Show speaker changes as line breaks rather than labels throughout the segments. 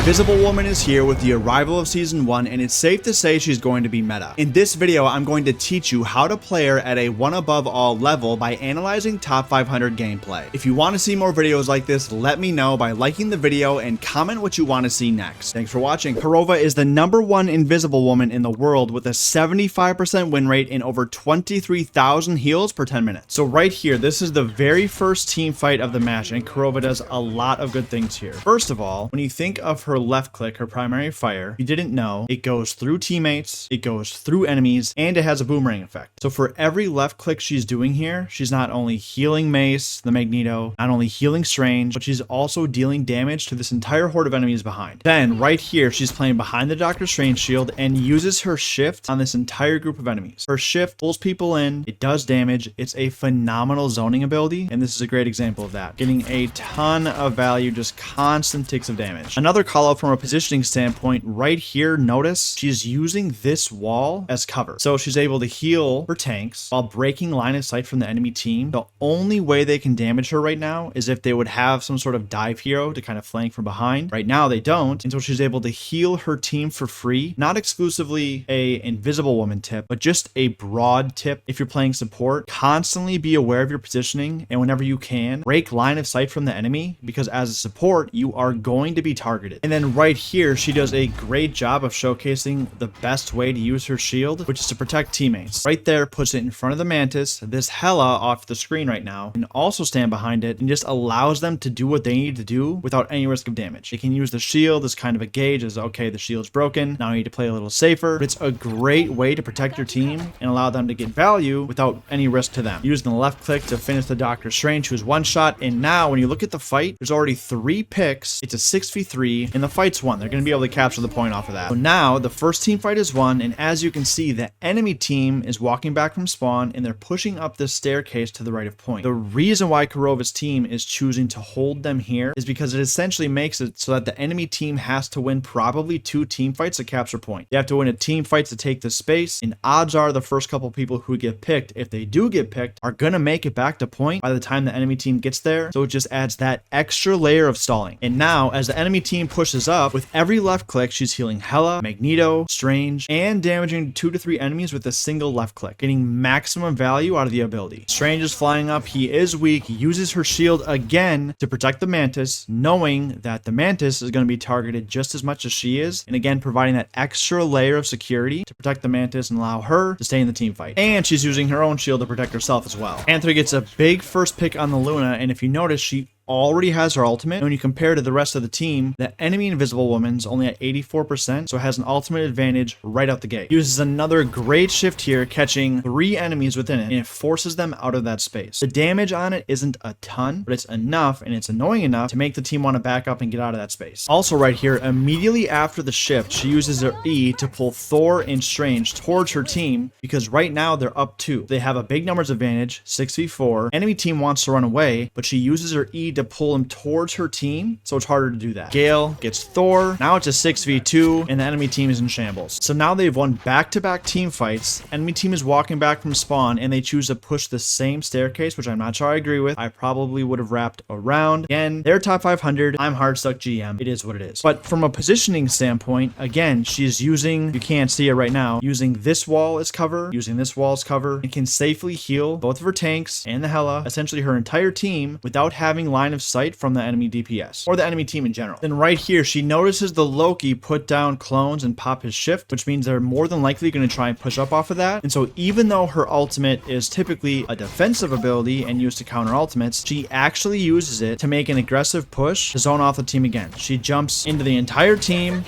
Invisible Woman is here with the arrival of Season 1, and it's safe to say she's going to be meta. In this video, I'm going to teach you how to play her at a 1 above all level by analyzing top 500 gameplay. If you want to see more videos like this, let me know by liking the video and comment what you want to see next. Thanks for watching. Kurova is the #1 Invisible Woman in the world with a 75% win rate and over 23,000 heals per 10 minutes. So right here, this is the very first team fight of the match, and Kurova does a lot of good things here. First of all, when you think of her left click, her primary fire, if you didn't know, it goes through teammates, it goes through enemies, and it has a boomerang effect. So for every left click she's doing here, she's not only healing Mace, the Magneto, not only healing Strange, but she's also dealing damage to this entire horde of enemies behind. Then right here, she's playing behind the Doctor Strange shield and uses her shift on this entire group of enemies. Her shift pulls people in, it does damage, it's a phenomenal zoning ability, and this is a great example of that. Getting a ton of value, just constant ticks of damage. Another call out from a positioning standpoint, right here, notice she's using this wall as cover. So she's able to heal her tanks while breaking line of sight from the enemy team. The only way they can damage her right now is if they would have some sort of dive hero to kind of flank from behind. Right now they don't, and so she's able to heal her team for free. Not exclusively a Invisible Woman tip, but just a broad tip. If you're playing support, constantly be aware of your positioning, and whenever you can, break line of sight from the enemy, because as a support, you are going to be targeted. And then right here, she does a great job of showcasing the best way to use her shield, which is to protect teammates. Right there, puts it in front of the Mantis, this Hela off the screen right now, and also stand behind it, and just allows them to do what they need to do without any risk of damage. They can use the shield as kind of a gauge, as okay, the shield's broken, now you need to play a little safer, but it's a great way to protect your team and allow them to get value without any risk to them. Using the left click to finish the Doctor Strange, who's one shot, and now when you look at the fight, there's already 3 picks, it's a 6v3, and the fight's won. They're going to be able to capture the point off of that. So now the first team fight is won, and as you can see, the enemy team is walking back from spawn and they're pushing up this staircase to the right of point. The reason why Kurova's team is choosing to hold them here is because it essentially makes it so that the enemy team has to win probably 2 team fights to capture point. They have to win a team fight to take the space, and odds are the first couple people who get picked, if they do get picked, are going to make it back to point by the time the enemy team gets there. So it just adds that extra layer of stalling. And now as the enemy team pushes up, with every left click, she's healing Hela, Magneto, Strange, and damaging 2 to 3 enemies with a single left click, getting maximum value out of the ability. Strange is flying up, he is weak, he uses her shield again to protect the Mantis, knowing that the Mantis is going to be targeted just as much as she is, and again providing that extra layer of security to protect the Mantis and allow her to stay in the team fight. And she's using her own shield to protect herself as well. Panther gets a big first pick on the Luna, and if you notice, she already has her ultimate. And when you compare to the rest of the team, the enemy Invisible Woman's only at 84%, so it has an ultimate advantage right out the gate. Uses another great shift here, catching 3 enemies within it, and it forces them out of that space. The damage on it isn't a ton, but it's enough, and it's annoying enough to make the team want to back up and get out of that space. Also right here, immediately after the shift, she uses her E to pull Thor and Strange towards her team, because right now they're up 2. They have a big numbers advantage, 6v4. Enemy team wants to run away, but she uses her E to pull him towards her team, so it's harder to do that. Gale gets Thor. Now it's a 6v2, and the enemy team is in shambles. So now they've won back-to-back team fights. Enemy team is walking back from spawn, and they choose to push the same staircase, which I'm not sure I agree with. I probably would have wrapped around. Again, they're top 500. I'm hard stuck GM. It is what it is. But from a positioning standpoint, again, she's using, you can't see it right now, using this wall as cover, using this wall as cover, and can safely heal both of her tanks and the Hela, essentially her entire team, without having line of sight from the enemy DPS or the enemy team in general. Then right here, she notices the Loki put down clones and pop his shift, which means they're more than likely going to try and push up off of that. And so even though her ultimate is typically a defensive ability and used to counter ultimates, she actually uses it to make an aggressive push to zone off the team again. She jumps into the entire team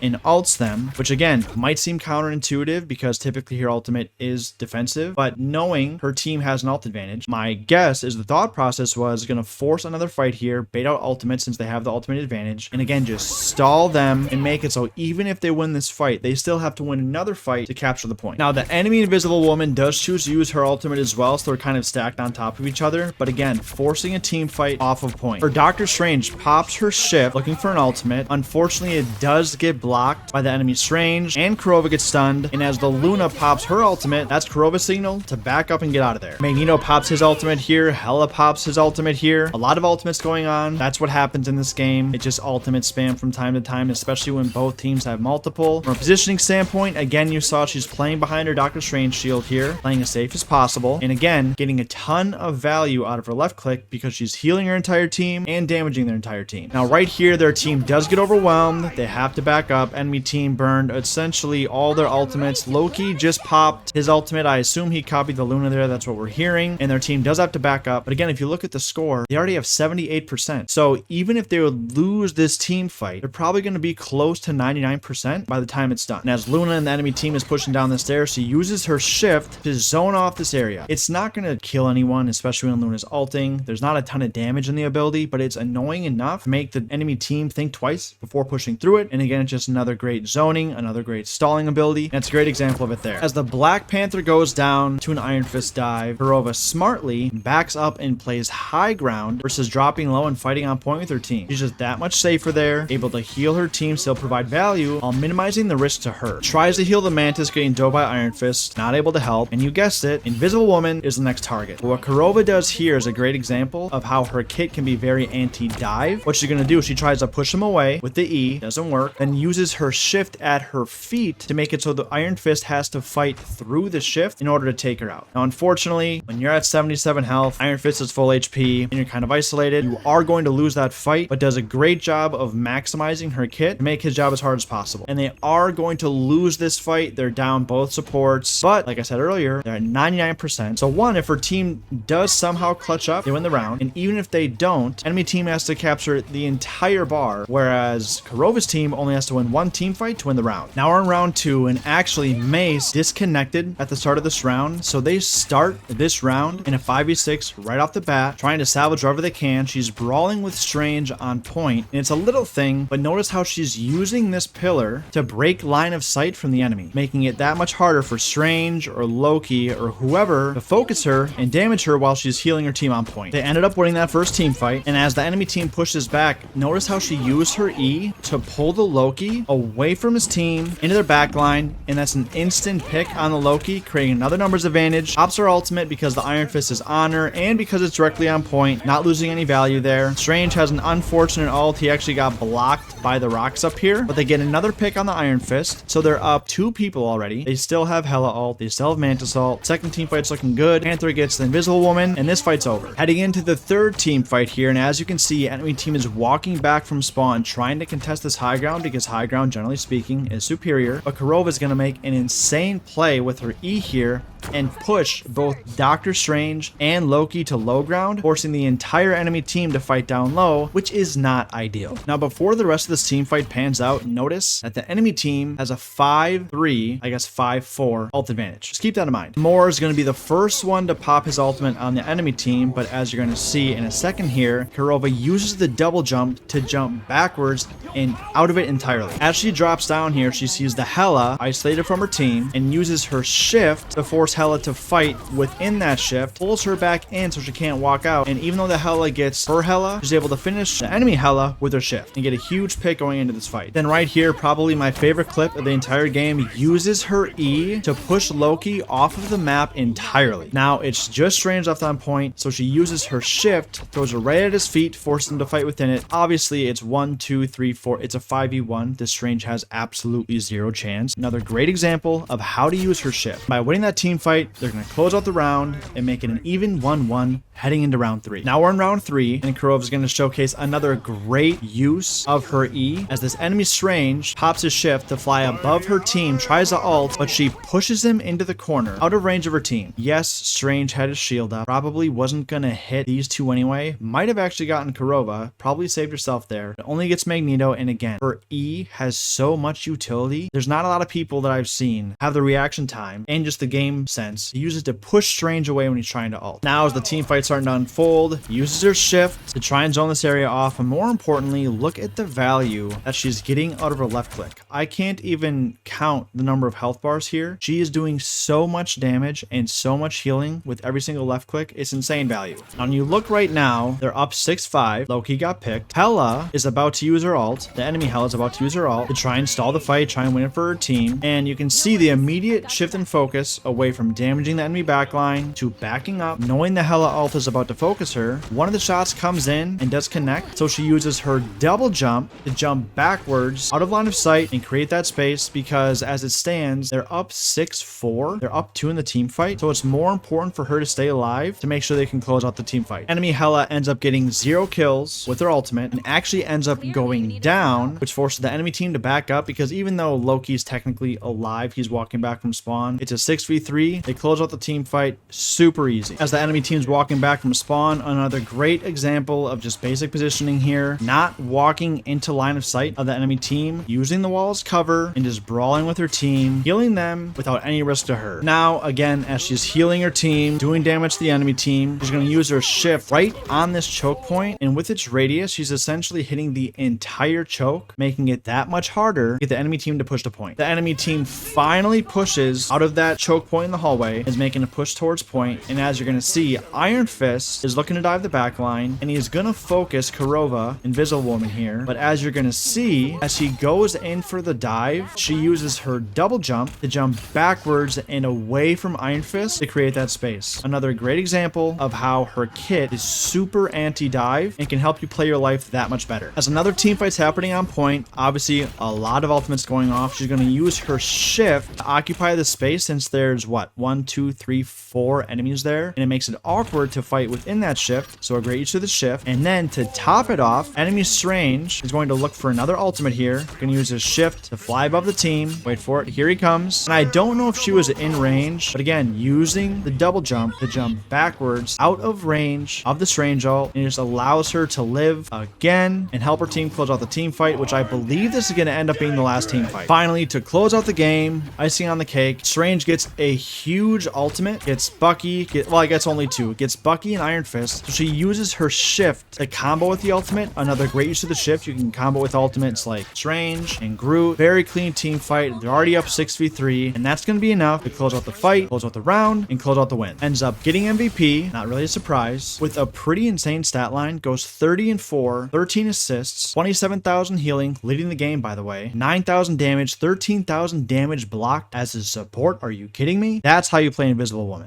and ults them, which again might seem counterintuitive because typically her ultimate is defensive, but knowing her team has an ult advantage, my guess is the thought process was going to force another fight here, bait out ultimate since they have the ultimate advantage, and again just stall them and make it so even if they win this fight, they still have to win another fight to capture the point. Now the enemy Invisible Woman does choose to use her ultimate as well, so they're kind of stacked on top of each other, but again forcing a team fight off of point. Her Doctor Strange pops her shift looking for an ultimate. Unfortunately, it does get blocked blocked by the enemy Strange, and Kurova gets stunned. And as the Luna pops her ultimate, that's Kurova's signal to back up and get out of there. Magneto pops his ultimate here. Hela pops his ultimate here. A lot of ultimates going on. That's what happens in this game. It's just ultimate spam from time to time, especially when both teams have multiple. From a positioning standpoint, again, you saw she's playing behind her Doctor Strange shield here, playing as safe as possible. And again, getting a ton of value out of her left click because she's healing her entire team and damaging their entire team. Now, right here, their team does get overwhelmed. They have to back up. Enemy team burned essentially all their ultimates. Loki just popped his ultimate. I assume he copied the Luna there. That's what we're hearing. And their team does have to back up. But again, if you look at the score, they already have 78%. So even if they would lose this team fight, they're probably going to be close to 99% by the time it's done. And as Luna and the enemy team is pushing down the stairs, she uses her shift to zone off this area. It's not going to kill anyone, especially when Luna's ulting. There's not a ton of damage in the ability, but it's annoying enough to make the enemy team think twice before pushing through it. And again, it's just another great zoning, another great stalling ability. And it's a great example of it there. As the Black Panther goes down to an Iron Fist dive, Kurova smartly backs up and plays high ground versus dropping low and fighting on point with her team. She's just that much safer there, able to heal her team, still provide value while minimizing the risk to her. Tries to heal the Mantis, getting dove by Iron Fist, not able to help, and you guessed it, Invisible Woman is the next target. But what Kurova does here is a great example of how her kit can be very anti-dive. What she's going to do is she tries to push him away with the E, doesn't work, then uses her shift at her feet to make it so the Iron Fist has to fight through the shift in order to take her out. Now, unfortunately, when you're at 77 health, Iron Fist is full HP, and you're kind of isolated, you are going to lose that fight, but does a great job of maximizing her kit to make his job as hard as possible. And they are going to lose this fight. They're down both supports, but like I said earlier, they're at 99%. So one, if her team does somehow clutch up, they win the round. And even if they don't, enemy team has to capture the entire bar, whereas Kurova's team only has to win one team fight to win the round. Now we're in round 2, and actually Mace disconnected at the start of this round, so they start this round in a 5v6 right off the bat, trying to salvage wherever they can. She's brawling with Strange on point, and it's a little thing, but notice how she's using this pillar to break line of sight from the enemy, making it that much harder for Strange or Loki or whoever to focus her and damage her while she's healing her team on point. They ended up winning that first team fight, and as the enemy team pushes back, notice how she used her E to pull the Loki away from his team into their back line, and that's an instant pick on the Loki, creating another numbers advantage. Pops her ultimate because the Iron Fist is on her and because it's directly on point, not losing any value there. Strange has an unfortunate ult. He actually got blocked by the rocks up here, but they get another pick on the Iron Fist, so they're up 2 people already. They still have Hela ult, they still have Mantis ult. Second team fight's looking good. Panther gets the Invisible Woman, and this fight's over. Heading into the third team fight here, and as you can see, enemy team is walking back from spawn, trying to contest this high ground because high ground, generally speaking, is superior. But Kurova is going to make an insane play with her E here and push both Doctor Strange and Loki to low ground, forcing the entire enemy team to fight down low, which is not ideal. Now, before the rest of this team fight pans out, notice that the enemy team has a 5-3, I guess 5-4 ult advantage. Just keep that in mind. Moore is going to be the first one to pop his ultimate on the enemy team, but as you're going to see in a second here, Kurova uses the double jump to jump backwards and out of it entirely. As she drops down here, she sees the Hela isolated from her team and uses her shift to force Hela to fight within that shift, pulls her back in so she can't walk out, and even though the Hela gets her Hela, she's able to finish the enemy Hela with her shift and get a huge pick going into this fight. Then right here, probably my favorite clip of the entire game, uses her E to push Loki off of the map entirely. Now it's just Strange left on point, so she uses her shift, throws her right at his feet, forces him to fight within it. Obviously it's 1, 2, 3, 4, it's a 5v1. This Strange has absolutely zero chance. Another great example of how to use her shift. By winning that team fight, they're going to close out the round and make it an even 1-1 heading into round 3. Now we're in round 3, and Kurova is going to showcase another great use of her E as this enemy Strange pops his shift to fly above her team, tries to ult, but she pushes him into the corner, out of range of her team. Yes, Strange had his shield up, probably wasn't going to hit these two anyway, might have actually gotten Kurova, probably saved herself there. It only gets Magneto, and again, her E has so much utility. There's not a lot of people that I've seen have the reaction time and just the game sense to use it to push Strange away when he's trying to ult. Now as the team fight's starting to unfold, uses her shift to try and zone this area off, and more importantly, look at the value that she's getting out of her left click. I can't even count the number of health bars here. She is doing so much damage and so much healing with every single left click. It's insane value. Now when you look right now, they're up 6-5. Loki got picked. Hela is about to use her ult. The enemy Hela is about to use use her ult to try and stall the fight, try and win it for her team. And you can see the immediate shift in focus away from damaging the enemy backline to backing up, knowing the Hela ult is about to focus her. One of the shots comes in and does connect, so she uses her double jump to jump backwards out of line of sight and create that space, because as it stands, they're up 6-4. They're up 2 in the team fight, so it's more important for her to stay alive to make sure they can close out the team fight. Enemy Hela ends up getting 0 kills with her ultimate and actually ends up going down, which forces the enemy team to back up, because even though Loki's technically alive, he's walking back from spawn. It's a 6v3. They close out the team fight super easy. As the enemy team's walking back from spawn, another great example of just basic positioning here, not walking into line of sight of the enemy team, using the wall as cover and just brawling with her team, healing them without any risk to her. Now, again, as she's healing her team, doing damage to the enemy team, she's going to use her shift right on this choke point, and with its radius, she's essentially hitting the entire choke, making it that much harder to get the enemy team to push the point. The enemy team finally pushes out of that choke point in the hallway, is making a push towards point, and as you're going to see, Iron Fist is looking to dive the backline, and he's going to focus Kurova, Invisible Woman here, but as you're going to see, as she goes in for the dive, she uses her double jump to jump backwards and away from Iron Fist to create that space. Another great example of how her kit is super anti-dive and can help you play your life that much better. As another team fight's happening on point, obviously a lot of ultimates going off, she's going to use her shift to occupy the space, since there's what, 1, 2, 3, 4 enemies there, and it makes it awkward to fight within that shift, so a great use of the shift. And then to top it off, enemy Strange is going to look for another ultimate here, going to use his shift to fly above the team. Wait for it, here he comes, and I don't know if she was in range, but again, using the double jump to jump backwards out of range of the Strange ult, and it just allows her to live again and help her team close out the team fight, which I believe this is going to end up being the last team fight. Finally, to close out the game, icing on the cake, Strange gets a huge ultimate, gets Bucky, well, I guess only 2, gets Bucky and Iron Fist, so she uses her shift to combo with the ultimate. Another great use of the shift, you can combo with ultimates like Strange and Groot. Very clean team fight, they're already up 6v3, and that's going to be enough to close out the fight, close out the round, and close out the win. Ends up getting MVP, not really a surprise, with a pretty insane stat line, goes 30-4, 13 assists, 27,000 healing, leading the game by the way, 9,000 damage, 13,000 damage blocked as his support. Are you kidding me? That's how you play Invisible Woman.